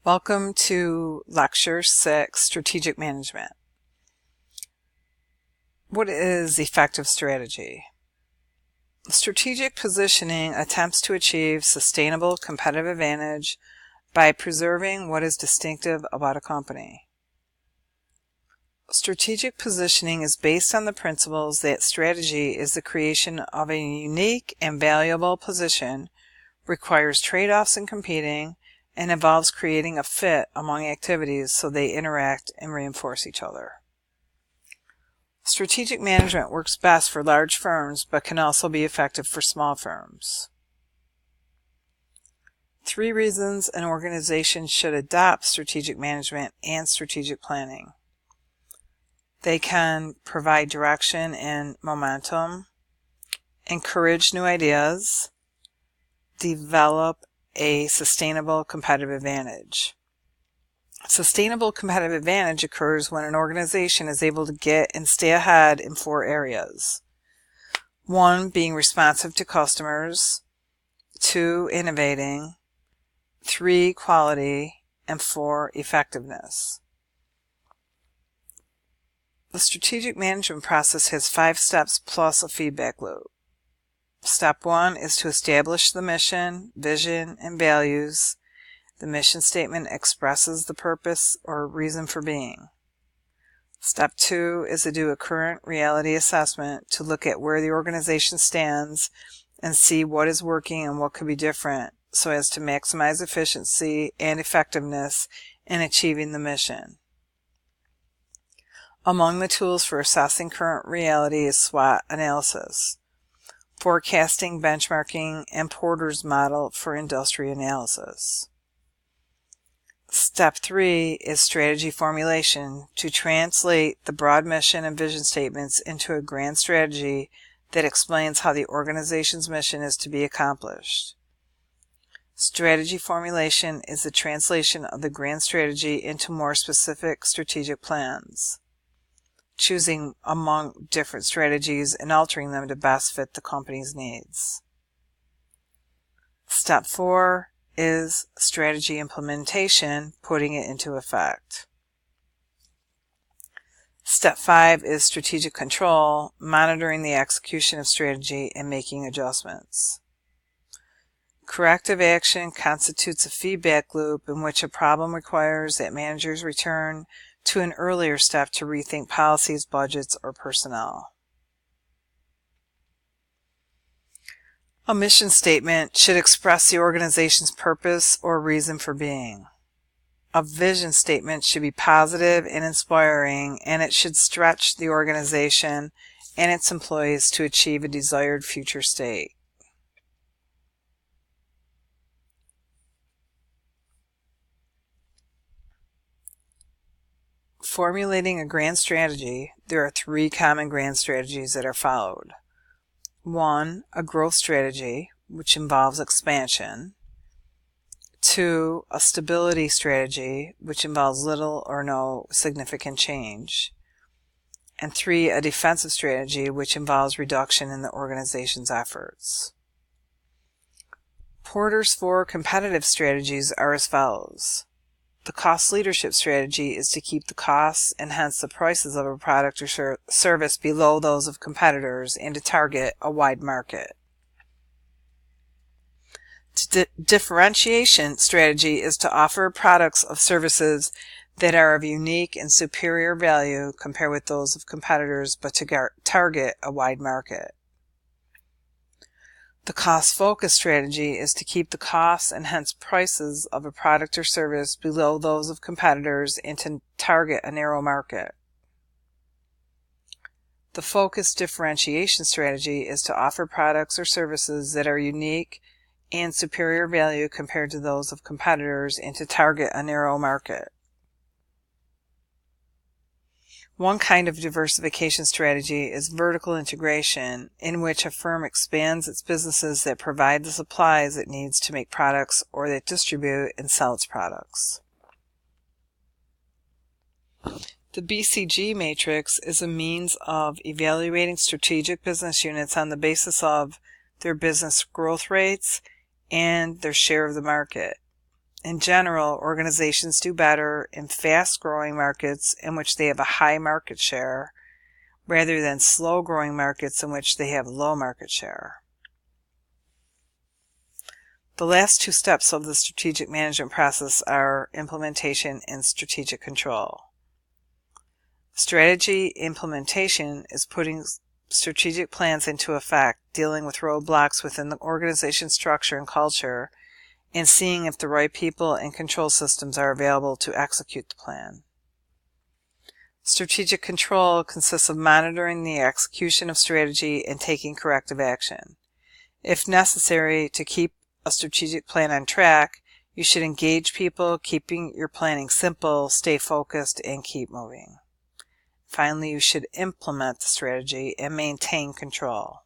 Welcome to Lecture 6, Strategic Management. What is effective strategy? Strategic positioning attempts to achieve sustainable competitive advantage by preserving what is distinctive about a company. Strategic positioning is based on the principles that strategy is the creation of a unique and valuable position, requires trade-offs in competing, and involves creating a fit among activities so they interact and reinforce each other. Strategic management works best for large firms but can also be effective for small firms. 3 reasons an organization should adopt strategic management and strategic planning. They can provide direction and momentum, encourage new ideas, develop a sustainable competitive advantage. Sustainable competitive advantage occurs when an organization is able to get and stay ahead in 4 areas. 1, being responsive to customers. 2, innovating. 3, quality. And 4, effectiveness. The strategic management process has 5 steps plus a feedback loop. Step 1 is to establish the mission, vision, and values. The mission statement expresses the purpose or reason for being. Step 2 is to do a current reality assessment to look at where the organization stands and see what is working and what could be different so as to maximize efficiency and effectiveness in achieving the mission. Among the tools for assessing current reality is SWOT analysis, forecasting, benchmarking, and Porter's model for industry analysis. Step 3 is strategy formulation, to translate the broad mission and vision statements into a grand strategy that explains how the organization's mission is to be accomplished. Strategy formulation is the translation of the grand strategy into more specific strategic plans, choosing among different strategies and altering them to best fit the company's needs. Step 4 is strategy implementation, putting it into effect. Step 5 is strategic control, monitoring the execution of strategy and making adjustments. Corrective action constitutes a feedback loop in which a problem requires that managers return to an earlier step to rethink policies, budgets, or personnel. A mission statement should express the organization's purpose or reason for being. A vision statement should be positive and inspiring, and it should stretch the organization and its employees to achieve a desired future state. Formulating a grand strategy, there are 3 common grand strategies that are followed. 1, a growth strategy, which involves expansion. 2, a stability strategy, which involves little or no significant change. And 3, a defensive strategy, which involves reduction in the organization's efforts. Porter's 4 competitive strategies are as follows. The cost leadership strategy is to keep the costs and hence the prices of a product or service below those of competitors and to target a wide market. Differentiation strategy is to offer products or services that are of unique and superior value compared with those of competitors but to target a wide market. The cost-focused strategy is to keep the costs and hence prices of a product or service below those of competitors and to target a narrow market. The focused differentiation strategy is to offer products or services that are unique and superior value compared to those of competitors and to target a narrow market. One kind of diversification strategy is vertical integration, in which a firm expands its businesses that provide the supplies it needs to make products or that distribute and sell its products. The BCG matrix is a means of evaluating strategic business units on the basis of their business growth rates and their share of the market. In general, organizations do better in fast-growing markets in which they have a high market share, rather than slow-growing markets in which they have low market share. The last two steps of the strategic management process are implementation and strategic control. Strategy implementation is putting strategic plans into effect, dealing with roadblocks within the organization structure and culture, and seeing if the right people and control systems are available to execute the plan. Strategic control consists of monitoring the execution of strategy and taking corrective action. If necessary, to keep a strategic plan on track, you should engage people, keeping your planning simple, stay focused, and keep moving. Finally, you should implement the strategy and maintain control.